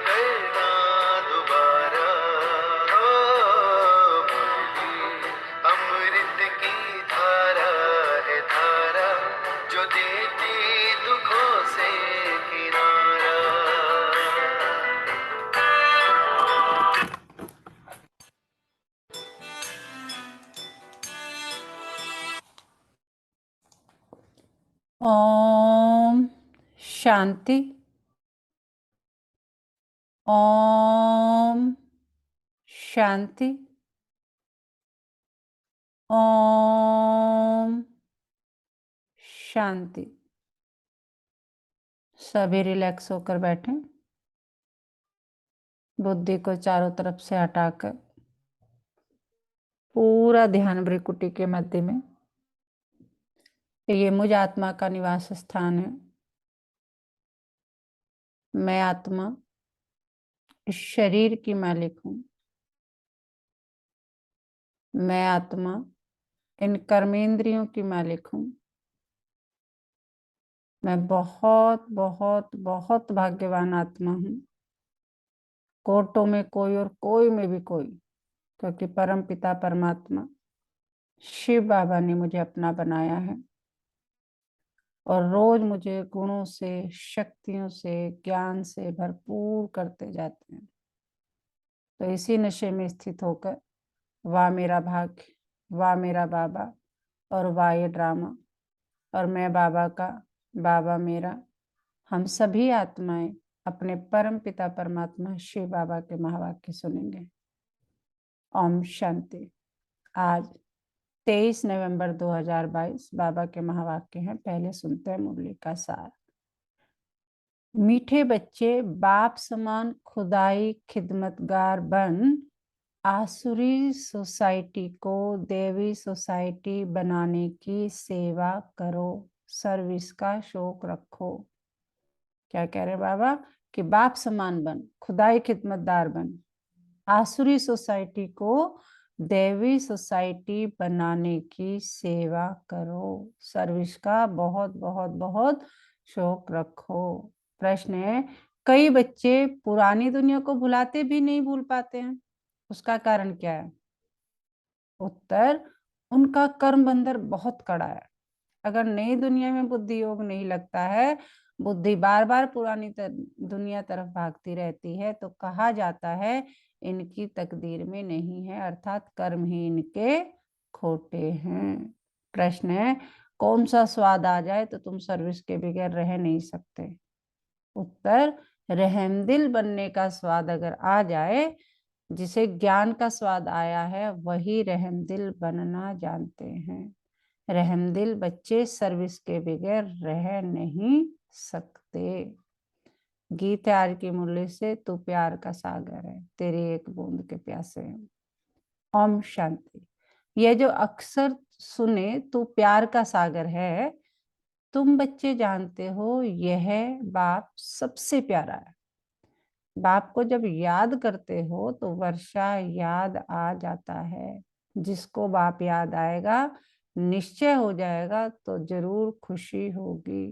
करना दोबारा। ओ मुरली अमृत की धारा है धारा, जो देती दुखों से किनारा। ओम शांति। ओम शांति। ओम शांति। सभी रिलैक्स होकर बैठें। बुद्धि को चारों तरफ से हटाकर पूरा ध्यान भ्रिकुटी के मध्य में। ये मुझ आत्मा का निवास स्थान है। मैं आत्मा इस शरीर की मालिक हूं। मैं आत्मा इन कर्मेंद्रियों की मालिक हूं। मैं बहुत बहुत बहुत भाग्यवान आत्मा हूं। कोटों में कोई और कोई में भी कोई, क्योंकि परम पिता परमात्मा शिव बाबा ने मुझे अपना बनाया है और रोज मुझे गुणों से, शक्तियों से, ज्ञान से भरपूर करते जाते हैं। तो इसी नशे में स्थित होकर वाह मेरा भाग्य, वाह मेरा बाबा और वाह ये ड्रामा, और मैं बाबा का, बाबा मेरा, हम सभी आत्माएं अपने परम पिता परमात्मा शिव बाबा के महावाक्य सुनेंगे। ओम शांति। आज 23 नवंबर 2022 बाबा के महावाक्य हैं। पहले सुनते हैं मुरली का सार। मीठे बच्चे, बाप समान खुदाई खिदमतगार बन आसुरी सोसाइटी को देवी सोसाइटी बनाने की सेवा करो। सर्विस का शौक रखो। क्या कह रहे बाबा कि बाप समान बन, खुदाई खिदमतदार बन, आसुरी सोसाइटी को देवी सोसाइटी बनाने की सेवा करो। सर्विस का बहुत बहुत बहुत शौक रखो। प्रश्न है, कई बच्चे पुरानी दुनिया को भुलाते भी नहीं भूल पाते हैं, उसका कारण क्या है? उत्तर, उनका कर्म बंधन बहुत कड़ा है। अगर नई दुनिया में बुद्धि योग नहीं लगता है, बुद्धि बार बार पुरानी दुनिया तरफ भागती रहती है, तो कहा जाता है इनकी तकदीर में नहीं है, अर्थात कर्म ही इनके खोटे हैं। प्रश्न है, कौन सा स्वाद आ जाए तो तुम सर्विस के बगैर रह नहीं सकते? उत्तर, रहमदिल बनने का स्वाद अगर आ जाए, जिसे ज्ञान का स्वाद आया है, वही रहमदिल बनना जानते हैं। रहमदिल बच्चे सर्विस के बगैर रह नहीं सकते। गीत यार की मुरली से, तू प्यार का सागर है, तेरी एक बूंद के प्यासे हैं। ओम शांति। यह जो अक्सर सुने तू प्यार का सागर है, तुम बच्चे जानते हो यह बाप सबसे प्यारा है। बाप को जब याद करते हो तो वर्षा याद आ जाता है। जिसको बाप याद आएगा, निश्चय हो जाएगा तो जरूर खुशी होगी।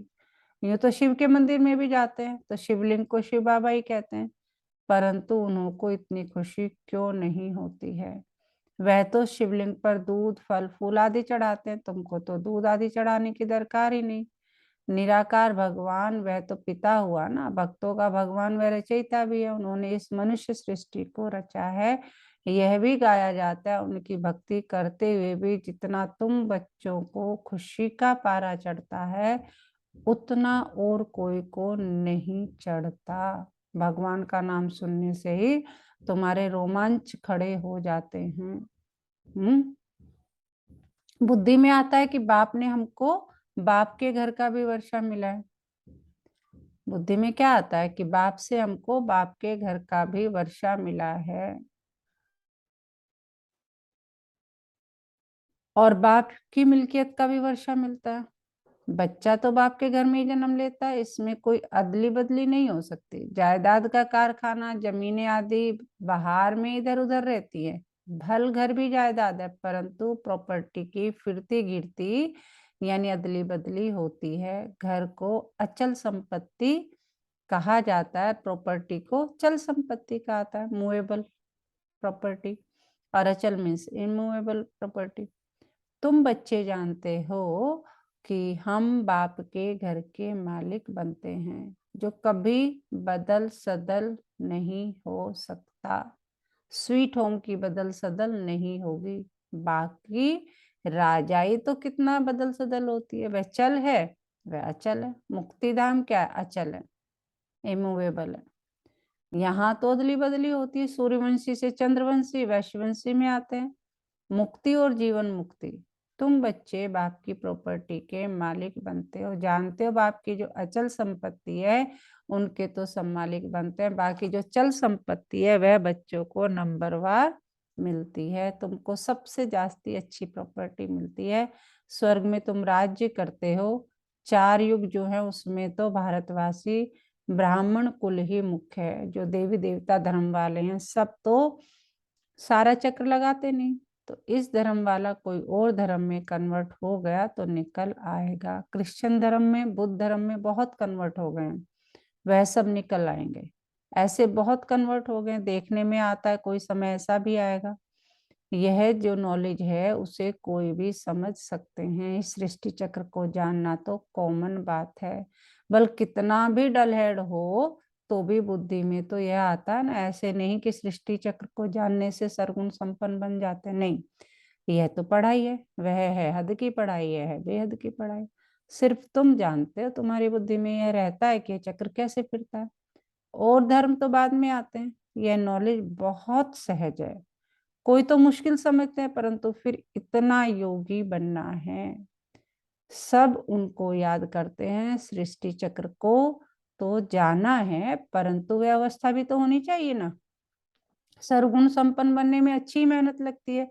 यूं तो शिव के मंदिर में भी जाते हैं तो शिवलिंग को शिव बाबा ही कहते हैं, परंतु उन्हों को इतनी खुशी क्यों नहीं होती है? वह तो शिवलिंग पर दूध, फल, फूल आदि चढ़ाते हैं, तुमको तो दूध आदि चढ़ाने की दरकार ही नहीं। निराकार भगवान वह तो पिता हुआ ना, भक्तों का भगवान वह रचयिता भी है। उन्होंने इस मनुष्य सृष्टि को रचा है। यह भी गाया जाता है, उनकी भक्ति करते हुए भी जितना तुम बच्चों को खुशी का पारा चढ़ता है, उतना और कोई को नहीं चढ़ता। भगवान का नाम सुनने से ही तुम्हारे रोमांच खड़े हो जाते हैं। बुद्धि में आता है कि बाप ने हमको बाप के घर का भी वर्षा मिला है। बुद्धि में क्या आता है कि बाप से हमको बाप के घर का भी वर्षा मिला है, और बाप की मिल्कियत का भी वर्षा मिलता है। बच्चा तो बाप के घर में ही जन्म लेता है, इसमें कोई अदली बदली नहीं हो सकती। जायदाद का कारखाना, जमीनें आदि बाहर में इधर उधर रहती है। भल घर भी जायदाद है, परंतु प्रॉपर्टी की फिरती गिरती यानी अदली बदली होती है। घर को अचल संपत्ति कहा जाता है प्रॉपर्टी को चल संपत्ति कहता है, मूवेबल प्रॉपर्टी, और अचल मीन्स इमूवेबल प्रॉपर्टी। तुम बच्चे जानते हो कि हम बाप के घर के मालिक बनते हैं, जो कभी बदल सदल नहीं हो सकता। स्वीट होम की बदल सदल नहीं होगी। बाकी राजाई तो कितना बदल सदल होती है, वह चल है, वह अचल है। मुक्तिधाम क्या है? अचल है, इमूवेबल है। यहाँ तो अदली बदली होती है, सूर्यवंशी से चंद्रवंशी, वैश्यवंशी में आते हैं। मुक्ति और जीवन मुक्ति। तुम बच्चे बाप की प्रॉपर्टी के मालिक बनते हो। जानते हो बाप की जो अचल संपत्ति है उनके तो सब मालिक बनते हैं, बाकी जो चल संपत्ति है वह बच्चों को नंबरवार मिलती है। तुमको सबसे जास्ती अच्छी प्रॉपर्टी मिलती है। स्वर्ग में तुम राज्य करते हो। 4 युग जो है उसमें तो भारतवासी ब्राह्मण कुल ही मुख्य है। जो देवी देवता धर्म वाले हैं सब तो सारा चक्र लगाते नहीं। तो इस धर्म वाला कोई और धर्म में कन्वर्ट हो गया तो निकल आएगा। क्रिश्चियन धर्म में, बुद्ध धर्म में बहुत कन्वर्ट हो गए हैं, वह सब निकल आएंगे। ऐसे बहुत कन्वर्ट हो गए, देखने में आता है कोई समय ऐसा भी आएगा। यह जो नॉलेज है उसे कोई भी समझ सकते हैं। इस सृष्टि चक्र को जानना तो कॉमन बात है। बल्कि कितना भी डलहेड हो तो भी बुद्धि में तो यह आता है ना, ऐसे नहीं कि सृष्टि चक्र को जानने से सरगुण संपन्न बन जाते, नहीं। यह तो पढ़ाई है, वह है हद की पढ़ाई, है बेहद की पढ़ाई। सिर्फ तुम जानते हो, तुम्हारी बुद्धि में यह रहता है कि चक्र कैसे फिरता है। और धर्म तो बाद में आते हैं। यह नॉलेज बहुत सहज है। कोई तो मुश्किल समझते हैं, परंतु फिर इतना योगी बनना है। सब उनको याद करते हैं सृष्टि चक्र को तो जाना है, परंतु वह अवस्था भी तो होनी चाहिए ना। सर्वगुण संपन्न बनने में अच्छी मेहनत लगती है।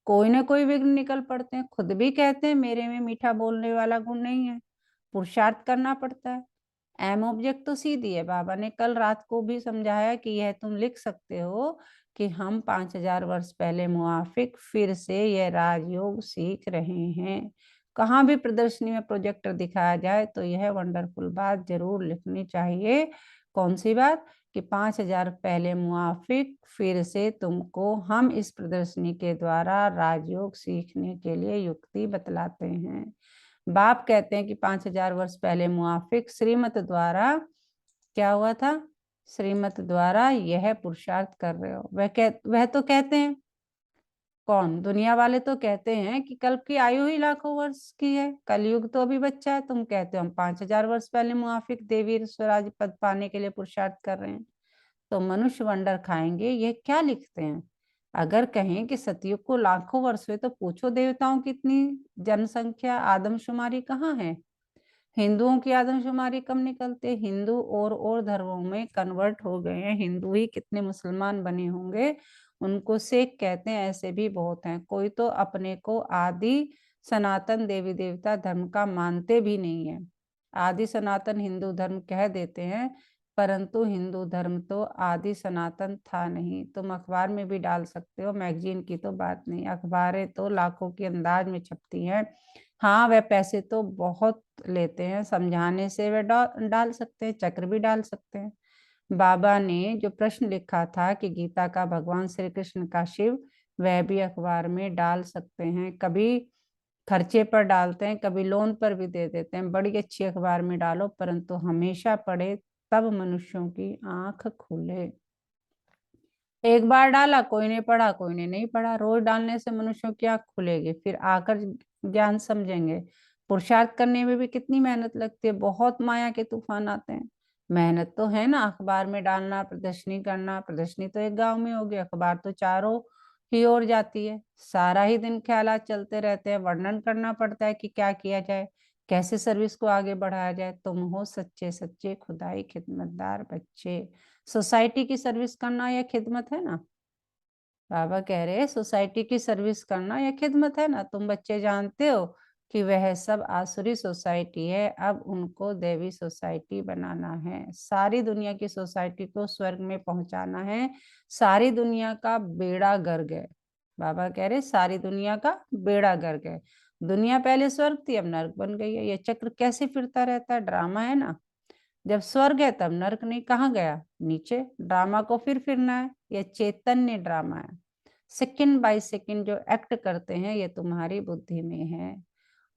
कोई ना कोई विघ्न निकल पड़ते हैं। खुद भी कहते हैं मेरे में मीठा बोलने वाला गुण नहीं है, पुरुषार्थ करना पड़ता है। एम ऑब्जेक्ट तो सीधी है। बाबा ने कल रात को भी समझाया कि यह तुम लिख सकते हो कि हम 5000 वर्ष पहले मुआफिक फिर से यह राजयोग सीख रहे हैं। कहाँ भी प्रदर्शनी में प्रोजेक्टर दिखाया जाए तो यह वंडरफुल बात जरूर लिखनी चाहिए। कौन सी बात? कि 5000 पहले मुआफिक फिर से तुमको हम इस प्रदर्शनी के द्वारा राजयोग सीखने के लिए युक्ति बतलाते हैं। बाप कहते हैं कि 5000 वर्ष पहले मुआफिक श्रीमत द्वारा क्या हुआ था? श्रीमत द्वारा यह पुरुषार्थ कर रहे हो। वह तो कहते हैं, कौन? दुनिया वाले तो कहते हैं कि कल्प की आयु ही लाखों वर्ष की है, कलयुग तो अभी बच्चा है। तुम कहते हो हम 5000 वर्ष पहले मुआफिक देवी स्वराज पद पाने के लिए पुरुषार्थ कर रहे हैं। तो मनुष्य वंडर खाएंगे ये क्या लिखते हैं। अगर कहें कि सतयुग को लाखों वर्ष हुए तो पूछो देवताओं की इतनी जनसंख्या आदमशुमारी कहाँ है। हिंदुओं की आदमशुमारी कम निकलते। हिंदू और धर्मों में कन्वर्ट हो गए हैं। हिंदू ही कितने मुसलमान बने होंगे। उनको सिख कहते हैं, ऐसे भी बहुत हैं। कोई तो अपने को आदि सनातन देवी देवता धर्म का मानते भी नहीं है। आदि सनातन हिंदू धर्म कह देते हैं, परंतु हिंदू धर्म तो आदि सनातन था नहीं। तुम अखबार में भी डाल सकते हो, मैगजीन की तो बात नहीं। अखबारें तो लाखों के अंदाज में छपती हैं। हाँ, वह पैसे तो बहुत लेते हैं, समझाने से वे डाल सकते हैं, चक्र भी डाल सकते हैं। बाबा ने जो प्रश्न लिखा था कि गीता का भगवान श्री कृष्ण का शिव, वह भी अखबार में डाल सकते हैं। कभी खर्चे पर डालते हैं, कभी लोन पर भी दे देते हैं। बड़ी अच्छी अखबार में डालो, परंतु हमेशा पढ़े, तब मनुष्यों की आंख खुले। एक बार डाला, कोई ने पढ़ा, कोई ने नहीं पढ़ा। रोज डालने से मनुष्यों की आंख खुलेगी, फिर आकर ज्ञान समझेंगे। पुरुषार्थ करने में भी कितनी मेहनत लगती है, बहुत माया के तूफान आते हैं। मेहनत तो है ना, अखबार में डालना, प्रदर्शनी करना। प्रदर्शनी तो एक गांव में होगी, अखबार तो चारों ही ओर जाती है। सारा ही दिन ख्यालात चलते रहते हैं, वर्णन करना पड़ता है कि क्या किया जाए, कैसे सर्विस को आगे बढ़ाया जाए। तुम हो सच्चे सच्चे खुदाई खिदमतदार बच्चे। सोसाइटी की सर्विस करना यह खिदमत है ना। बाबा कह रहे हैं सोसाइटी की सर्विस करना यह खिदमत है ना। तुम बच्चे जानते हो कि वह सब आसुरी सोसाइटी है, अब उनको देवी सोसाइटी बनाना है। सारी दुनिया की सोसाइटी को स्वर्ग में पहुंचाना है। सारी दुनिया का बेड़ा गर्क है। बाबा कह रहे सारी दुनिया का बेड़ा गर्क है। दुनिया पहले स्वर्ग थी, अब नर्क बन गई है। ये चक्र कैसे फिरता रहता है, ड्रामा है ना। जब स्वर्ग है तब नर्क नहीं, कहाँ गया? नीचे। ड्रामा को फिर फिरना है, यह चैतन्य ड्रामा है। सेकंड बाय सेकंड जो एक्ट करते हैं ये तुम्हारी बुद्धि में है,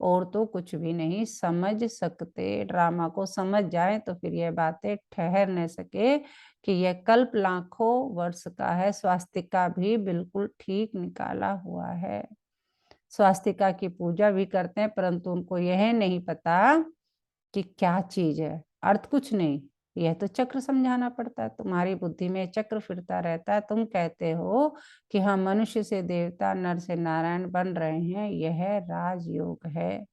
और तो कुछ भी नहीं समझ सकते। ड्रामा को समझ जाए तो फिर यह बातें ठहर न सके कि यह कल्प लाखों वर्ष का है। स्वास्तिका भी बिल्कुल ठीक निकाला हुआ है। स्वास्तिका की पूजा भी करते हैं, परंतु उनको यह नहीं पता कि क्या चीज है। अर्थ कुछ नहीं, यह तो चक्र समझाना पड़ता है। तुम्हारी बुद्धि में चक्र फिरता रहता है। तुम कहते हो कि हम मनुष्य से देवता, नर से नारायण बन रहे हैं, यह राजयोग है।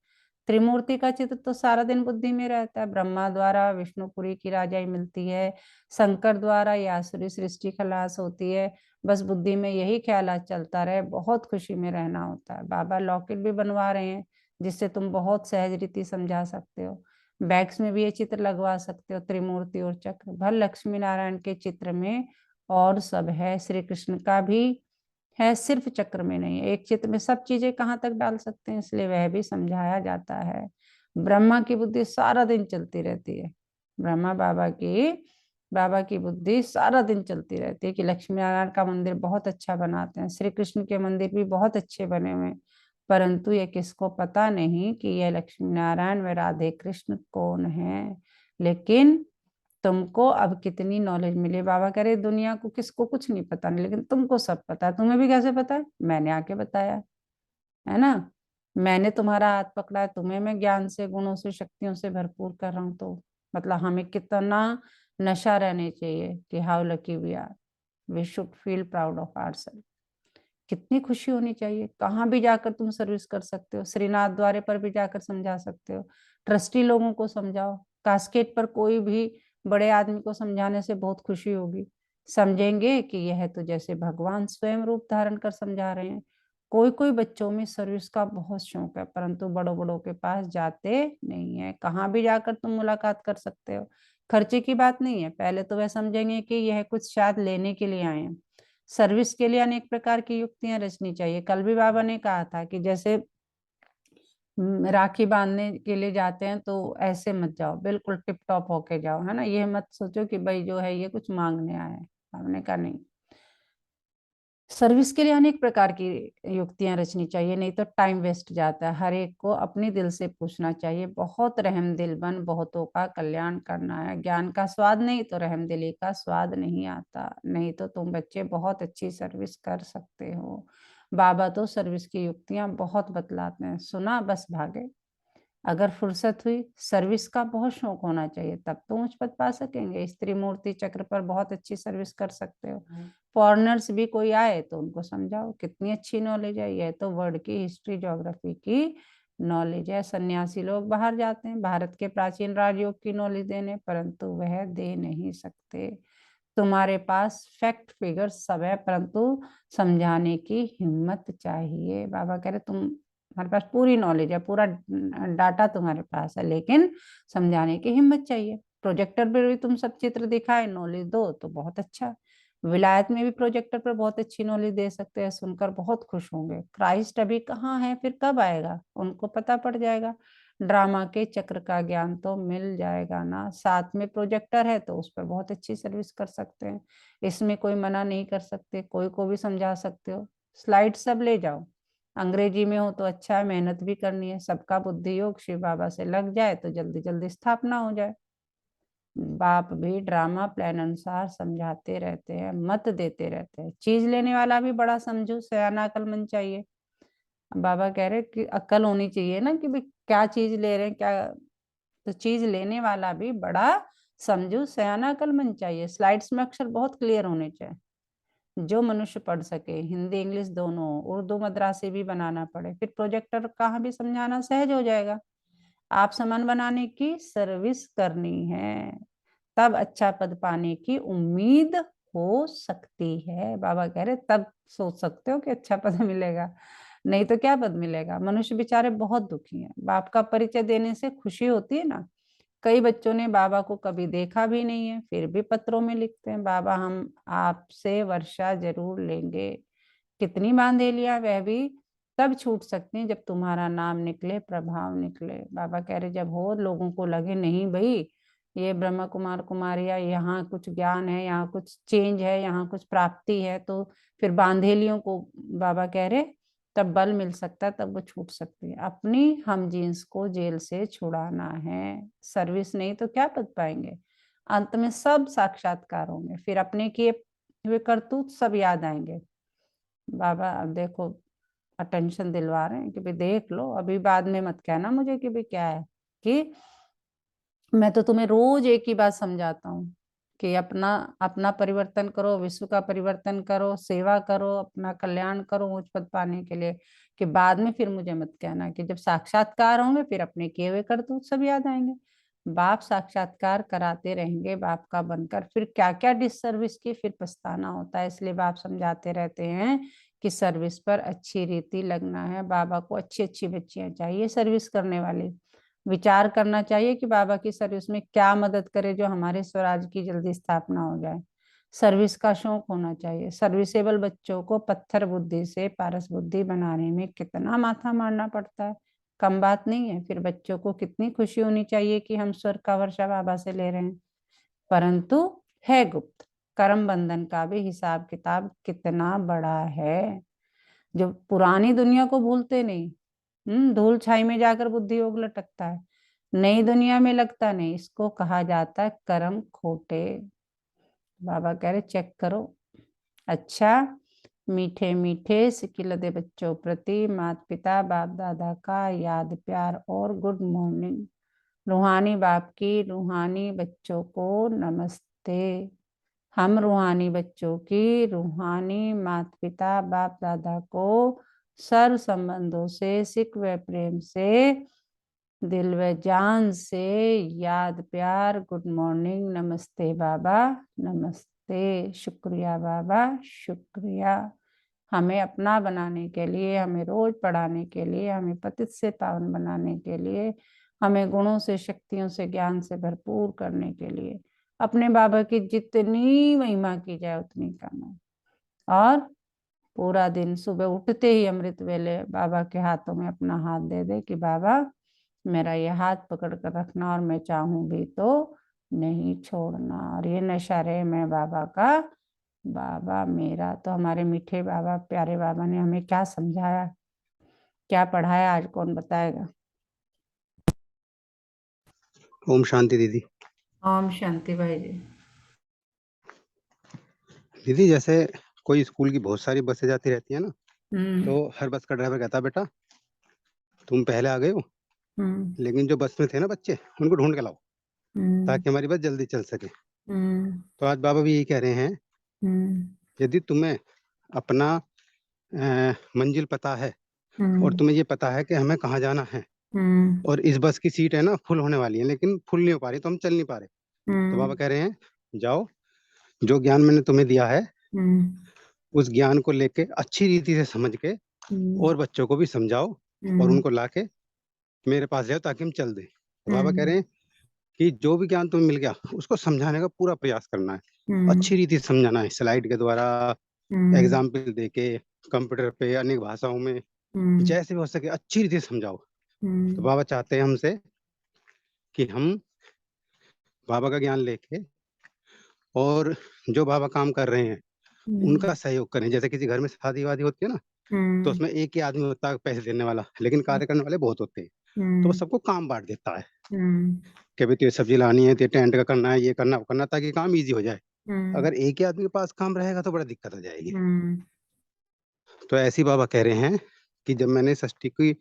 त्रिमूर्ति का चित्र तो सारा दिन बुद्धि में रहता है। ब्रह्मा द्वारा विष्णुपुरी की राजाई मिलती है, शंकर द्वारा या आसुरी सृष्टि खलास होती है। बस बुद्धि में यही ख्याल चलता रहे, बहुत खुशी में रहना होता है। बाबा लॉकेट भी बनवा रहे हैं जिससे तुम बहुत सहज रीति समझा सकते हो। बैग्स में भी ये चित्र लगवा सकते हो, त्रिमूर्ति और चक्र। भर लक्ष्मी नारायण के चित्र में और सब है, श्री कृष्ण का भी है, सिर्फ चक्र में नहीं है। एक चित्र में सब चीजें कहाँ तक डाल सकते हैं, इसलिए वह भी समझाया जाता है। ब्रह्मा की बुद्धि सारा दिन चलती रहती है। ब्रह्मा बाबा की बुद्धि सारा दिन चलती रहती है कि लक्ष्मी नारायण का मंदिर बहुत अच्छा बनाते हैं, श्री कृष्ण के मंदिर भी बहुत अच्छे बने हुए हैं, परंतु ये किसको पता नहीं कि यह लक्ष्मी नारायण व राधे कृष्ण कौन है। लेकिन तुमको अब कितनी नॉलेज मिली। बाबा कह रहे दुनिया को किसको कुछ नहीं पता नहीं, लेकिन तुमको सब पता है। तुम्हें भी कैसे पता है? मैंने आके बताया है ना। मैंने तुम्हारा हाथ पकड़ा है, तुम्हें मैं ज्ञान से, गुणों से, शक्तियों से भरपूर कर रहा हूँ। तो मतलब हमें कितना नशा रहने चाहिए कि how lucky we are, we should feel proud of ourselves. कितनी खुशी होनी चाहिए। कहाँ भी जाकर तुम सर्विस कर सकते हो, श्रीनाथ द्वारे पर भी जाकर समझा सकते हो। ट्रस्टी लोगों को समझाओ, कास्केट पर कोई भी बड़े आदमी को समझाने से बहुत खुशी होगी। समझेंगे कि यह तो जैसे भगवान स्वयं रूप धारण कर समझा रहे हैं। कोई कोई बच्चों में सर्विस का बहुत शौक है, परंतु बड़ों बड़ों के पास जाते नहीं है। कहाँ भी जाकर तुम मुलाकात कर सकते हो। खर्चे की बात नहीं है, पहले तो वह समझेंगे कि यह कुछ शायद लेने के लिए आए हैं। सर्विस के लिए अनेक प्रकार की युक्तियां रचनी चाहिए। कल भी बाबा ने कहा था कि जैसे राखी बांधने के लिए जाते हैं तो ऐसे मत जाओ, बिल्कुल टिप टॉप होके जाओ, है ना। ये मत सोचो कि भाई जो है ये कुछ मांगने आया है। हमने कहा नहीं, सर्विस के लिए अनेक प्रकार की युक्तियां रचनी चाहिए, नहीं तो टाइम वेस्ट जाता है। हर एक को अपनी दिल से पूछना चाहिए। बहुत रहम दिल बन, बहुतों का कल्याण करना है। ज्ञान का स्वाद नहीं तो रहम दिली का स्वाद नहीं आता। नहीं तो तुम बच्चे बहुत अच्छी सर्विस कर सकते हो। बाबा तो सर्विस की युक्तियां बहुत बतलाते हैं, सुना बस भागे। अगर फुर्सत हुई, सर्विस का बहुत शौक होना चाहिए, तब तो उच्च पद पा सकेंगे। स्त्री मूर्ति चक्र पर बहुत अच्छी सर्विस कर सकते हो। फॉरेनर्स भी कोई आए तो उनको समझाओ, कितनी अच्छी नॉलेज है। यह तो वर्ल्ड की हिस्ट्री, ज्योग्राफी की नॉलेज है। सन्यासी लोग बाहर जाते हैं भारत के प्राचीन राजयोग की नॉलेज देने, परंतु वह दे नहीं सकते। तुम्हारे पास फैक्ट फिगर सब है, परंतु समझाने की हिम्मत चाहिए। बाबा कह रहे तुम्हारे पास पूरी नॉलेज है, पूरा डाटा तुम्हारे पास है, लेकिन समझाने की हिम्मत चाहिए। प्रोजेक्टर पर भी तुम सब चित्र दिखाए, नॉलेज दो तो बहुत अच्छा। विलायत में भी प्रोजेक्टर पर बहुत अच्छी नॉलेज दे सकते हैं, सुनकर बहुत खुश होंगे। क्राइस्ट अभी कहाँ है, फिर कब आएगा, उनको पता पड़ जाएगा। ड्रामा के चक्र का ज्ञान तो मिल जाएगा ना। साथ में प्रोजेक्टर है तो उस पर बहुत अच्छी सर्विस कर सकते हैं। इसमें कोई मना नहीं कर सकते, कोई को भी समझा सकते हो। स्लाइड सब ले जाओ, अंग्रेजी में हो तो अच्छा है, मेहनत भी करनी है। सबका बुद्धि योग शिव बाबा से लग जाए तो जल्दी जल्दी स्थापना हो जाए। बाप भी ड्रामा प्लान अनुसार समझाते रहते हैं, मत देते रहते हैं। चीज लेने वाला भी बड़ा समझो, सयाना अक्लमंद चाहिए। बाबा कह रहे कि अक्ल होनी चाहिए ना कि भाई क्या चीज ले रहे हैं, क्या। तो चीज लेने वाला भी बड़ा समझू, सयाना अक्लमंद चाहिए। स्लाइड्स में अक्षर बहुत क्लियर होने चाहिए, जो मनुष्य पढ़ सके। हिंदी इंग्लिश दोनों, उर्दू मद्रासी भी बनाना पड़े, फिर प्रोजेक्टर कहाँ भी समझाना सहज हो जाएगा। आप सामान बनाने की सर्विस करनी है, तब अच्छा पद पाने की उम्मीद हो सकती है। बाबा कह रहे तब सोच सकते हो कि अच्छा पद मिलेगा, नहीं तो क्या पद मिलेगा। मनुष्य बेचारे बहुत दुखी हैं। बाप का परिचय देने से खुशी होती है ना। कई बच्चों ने बाबा को कभी देखा भी नहीं है, फिर भी पत्रों में लिखते हैं, बाबा हम आपसे वर्षा जरूर लेंगे। कितनी बांधेलियां वह भी तब छूट सकती हैं जब तुम्हारा नाम निकले, प्रभाव निकले। बाबा कह रहे जब हो लोगों को लगे नहीं भाई ये ब्रह्म कुमार कुमारियाँ, यहाँ कुछ ज्ञान है, यहाँ कुछ चेंज है, यहाँ कुछ प्राप्ति है, तो फिर बांधेलियों को बाबा कह रहे तब बल मिल सकता है, तब वो छूट सकती है। अपनी हम जीन्स को जेल से छुड़ाना है, सर्विस नहीं तो क्या पद पाएंगे। अंत में सब साक्षात्कार होंगे, फिर अपने किए हुए करतूत सब याद आएंगे। बाबा अब देखो अटेंशन दिलवा रहे हैं कि भाई देख लो, अभी बाद में मत कहना मुझे कि भाई क्या है, कि मैं तो तुम्हें रोज एक ही बात समझाता हूँ कि अपना अपना परिवर्तन करो, विश्व का परिवर्तन करो, सेवा करो, अपना कल्याण करो उच्च पद पाने के लिए, कि बाद में फिर मुझे मत कहना कि जब साक्षात्कार होंगे फिर अपने किए हुए करतूत सब याद आएंगे। बाप साक्षात्कार कराते रहेंगे बाप का बनकर, फिर क्या क्या डिससर्विस की फिर पछताना होता है। इसलिए बाप समझाते रहते हैं कि सर्विस पर अच्छी रीति लगना है। बाबा को अच्छी अच्छी बच्चियां चाहिए सर्विस करने वाली। विचार करना चाहिए कि बाबा की सर्विस में क्या मदद करे जो हमारे स्वराज की जल्दी स्थापना हो जाए। सर्विस का शौक होना चाहिए। सर्विसेबल बच्चों को पत्थर बुद्धि से पारस बुद्धि बनाने में कितना माथा मारना पड़ता है, कम बात नहीं है। फिर बच्चों को कितनी खुशी होनी चाहिए कि हम स्वर्ग का वर्षा बाबा से ले रहे हैं, परंतु है गुप्त। कर्म बंधन का भी हिसाब किताब कितना बड़ा है, जो पुरानी दुनिया को भूलते नहीं। धूल छाई में जाकर बुद्धि योग लटकता है, नई दुनिया में लगता नहीं। इसको कहा जाता है कर्म खोटे। बाबा कह रहे चेक करो। अच्छा, मीठे मीठे सिकिलदे बच्चों प्रति माता पिता बाप दादा का याद प्यार और गुड मॉर्निंग। रूहानी बाप की रूहानी बच्चों को नमस्ते। हम रूहानी बच्चों की रूहानी माता पिता बाप दादा को सर्व संबंधों से सिख व प्रेम से दिल व जान से याद प्यार गुड मॉर्निंग नमस्ते बाबा नमस्ते। शुक्रिया बाबा शुक्रिया, हमें अपना बनाने के लिए, हमें रोज पढ़ाने के लिए, हमें पतित से पावन बनाने के लिए, हमें गुणों से शक्तियों से ज्ञान से भरपूर करने के लिए। अपने बाबा की जितनी महिमा की जाए उतनी कम है। और पूरा दिन सुबह उठते ही अमृत वेले बाबा के हाथों में अपना हाथ दे दे कि बाबा मेरा ये हाथ पकड़ कर रखना और मैं चाहूं भी तो नहीं छोड़ना। और ये नशा रहे मैं बाबा का, बाबा मेरा। तो हमारे मीठे बाबा प्यारे बाबा ने हमें क्या समझाया, क्या पढ़ाया, आज कौन बताएगा। ओम शांति दीदी। ओम शांति भाई जी। दीदी जैसे कोई स्कूल की बहुत सारी बसें जाती रहती है ना, हम्म तो हर बस का ड्राइवर कहता बेटा तुम पहले आ गए हो, हम्म लेकिन जो बस में थे ना बच्चे उनको ढूंढ के लाओ हम्म ताकि हमारी बस जल्दी चल सके। हम्म तो आज बाबा भी यही कह रहे हैं, हम्म यदि तुम्हें अपना मंजिल पता है और हम्म तुम्हें ये पता है कि हमें कहाँ जाना है, हम्म और इस बस की सीट है ना फुल होने वाली है लेकिन फुल नहीं हो पा रही, तो हम चल नहीं पा रहे, तो बाबा हम्म कह रहे हैं जाओ, जो ज्ञान मैंने तुम्हें दिया है हम्म उस ज्ञान को लेके अच्छी रीति से समझ के और बच्चों को भी समझाओ और हम्म उनको लाके मेरे पास जाओ ताकि हम चल दें। तो बाबा कह हम्म रहे हैं कि जो भी ज्ञान तुम्हें मिल गया उसको समझाने का पूरा प्रयास करना है, हम्म अच्छी रीति से समझाना है, स्लाइड के द्वारा, हम्म एग्जाम्पल देके, कंप्यूटर पे, अनेक भाषाओं में, हम्म जैसे भी हो सके अच्छी रीति से समझाओ। तो हम्म बाबा चाहते हैं हमसे कि हम बाबा का ज्ञान लेके और जो बाबा काम कर रहे हैं हम्म उनका सहयोग करें। जैसे किसी घर में शादी वादी होती है ना, तो हम्म उसमें एक ही आदमी होता है पैसे देने वाला, लेकिन कार्य करने वाले बहुत होते हैं, तो वो हम्म सबको काम बांट देता है हम्म कि भाई तुझे सब्जी लानी है, तुझे टेंट का करना है, ये करना वो करना, ताकि काम इजी हो जाए। हम्म अगर एक ही आदमी के पास काम रहेगा तो बड़ा दिक्कत आ जाएगी। हम्म तो ऐसी बाबा कह रहे हैं कि जब मैंने सृष्टि की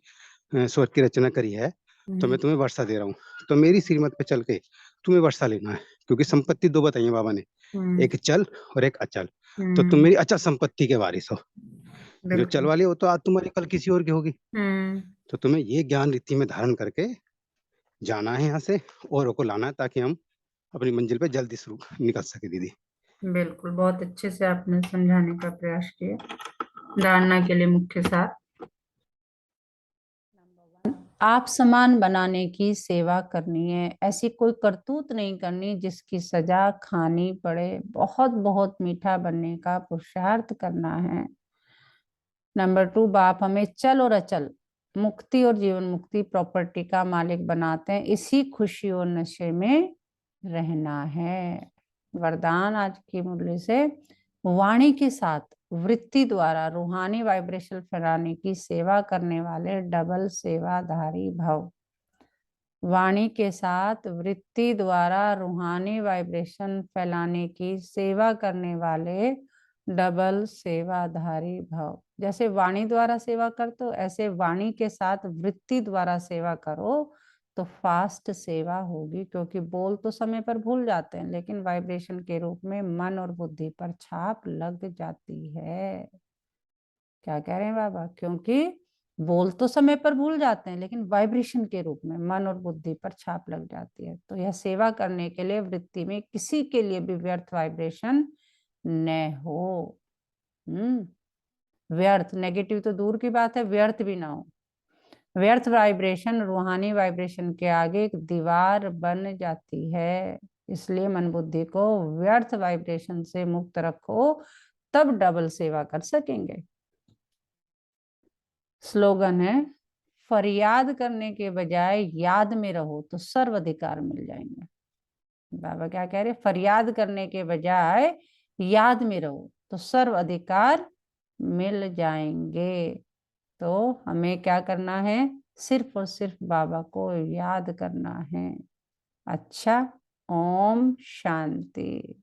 सोच की रचना करी है तो मैं तुम्हें वर्षा दे रहा हूँ, तो मेरी श्रीमत पे चल के तुम्हें वर्षा लेना है, क्योंकि संपत्ति दो बताई है बाबा ने, हम्म एक चल और एक अचल। तो तुम हम्म मेरी अचल संपत्ति के वारिस हो, जो चल बिल्कुल। वाली हो तो आज तुम्हारी कल किसी और की होगी। हम्म तो तुम्हें ये ज्ञान रीति में धारण करके जाना है यहाँ से, औरों को लाना है ताकि हम अपनी मंजिल पे जल्दी शुरू निकल सके दीदी। बिल्कुल, बहुत अच्छे से आपने समझाने का प्रयास किया। धारणा के लिए मुख्य सार, आप समान बनाने की सेवा करनी है, ऐसी कोई करतूत नहीं करनी जिसकी सजा खानी पड़े। बहुत बहुत मीठा बनने का पुरुषार्थ करना है। नंबर 2, बाप हमें चल और अचल मुक्ति और जीवन मुक्ति प्रॉपर्टी का मालिक बनाते हैं। इसी खुशी और नशे में रहना है। वरदान आज की मुरली से, वाणी के साथ वृत्ति द्वारा रूहानी वाइब्रेशन फैलाने की सेवा करने वाले डबल सेवाधारी भव। वाणी के साथ वृत्ति द्वारा रूहानी वाइब्रेशन फैलाने की सेवा करने वाले डबल सेवाधारी भव। जैसे वाणी द्वारा सेवा करते हो, ऐसे वाणी के साथ वृत्ति द्वारा सेवा करो तो फास्ट सेवा होगी, क्योंकि बोल तो समय पर भूल जाते हैं, लेकिन वाइब्रेशन के रूप में मन और बुद्धि पर छाप लग जाती है। क्या कह रहे हैं बाबा? क्योंकि बोल तो समय पर भूल जाते हैं, लेकिन वाइब्रेशन के रूप में मन और बुद्धि पर छाप लग जाती है। तो यह सेवा करने के लिए वृत्ति में किसी के लिए भी व्यर्थ वाइब्रेशन न हो। व्यर्थ, नेगेटिव तो दूर की बात है, व्यर्थ भी ना हो। व्यर्थ वाइब्रेशन रूहानी वाइब्रेशन के आगे एक दीवार बन जाती है। इसलिए मन बुद्धि को व्यर्थ वाइब्रेशन से मुक्त रखो, तब डबल सेवा कर सकेंगे। स्लोगन है, फरियाद करने के बजाय याद में रहो तो सर्व अधिकार मिल जाएंगे। बाबा क्या कह रहे? फरियाद करने के बजाय याद में रहो तो सर्व अधिकार मिल जाएंगे। तो हमें क्या करना है? सिर्फ और सिर्फ बाबा को याद करना है। अच्छा, ओम शांति।